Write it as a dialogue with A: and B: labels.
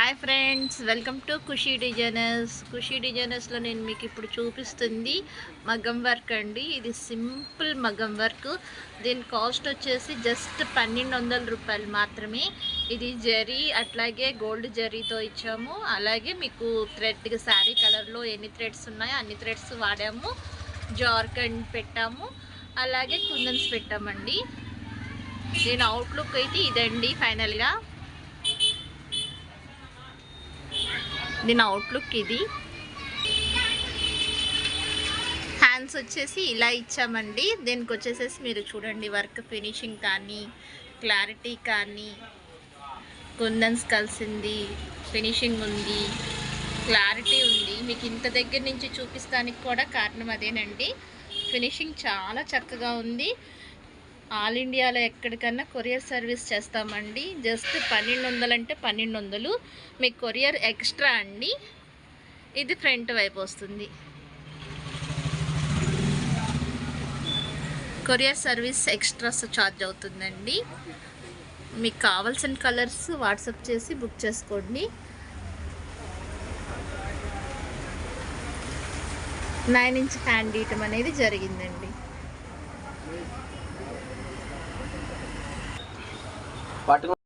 A: Hi friends, welcome to Khushi designers. Khushi డిజైనర్స్లో నేను మీకు ఇప్పుడు చూపిస్తుంది మగ్గం వర్క్ అండి. ఇది సింపుల్ మగ్గం వర్క్. దీని కాస్ట్ వచ్చేసి జస్ట్ 1200 రూపాయలు మాత్రమే. ఇది జరీ అట్లాగే గోల్డ్ జరీతో ఇచ్చాము. అలాగే మీకు థ్రెడ్ శారీ కలర్లో ఎన్ని థ్రెడ్స్ ఉన్నాయో అన్ని థ్రెడ్స్ వాడాము. జార్కండ్ పెట్టాము, అలాగే కుందన్స్ పెట్టామండి. దీని అవుట్లుక్ అయితే ఇదండి. ఫైనల్గా దీని అవుట్లుక్ ఇది. హ్యాండ్స్ వచ్చేసి ఇలా ఇచ్చామండి. దీనికి వచ్చేసేసి మీరు చూడండి, వర్క్ ఫినిషింగ్ కానీ క్లారిటీ కానీ కుందన్స్ కలిసింది, ఫినిషింగ్ ఉంది, క్లారిటీ ఉంది. మీకు ఇంత దగ్గర నుంచి చూపిస్తానికి కూడా కారణం అదేనండి. ఫినిషింగ్ చాలా చక్కగా ఉంది. ఆల్ ఇండియాలో ఎక్కడికన్నా కొరియర్ సర్వీస్ చేస్తామండి. జస్ట్ 1200 అంటే 1200. మీకు కొరియర్ ఎక్స్ట్రా అండి. ఇది ఫ్రంట్ వైపు వస్తుంది. కొరియర్ సర్వీస్ ఎక్స్ట్రా ఛార్జ్ అవుతుందండి. మీకు కావాల్సిన కలర్స్ వాట్సాప్ చేసి బుక్ చేసుకోండి. 9 ఇంచ్ హ్యాండ్ ఇయటం అనేది జరిగిందండి.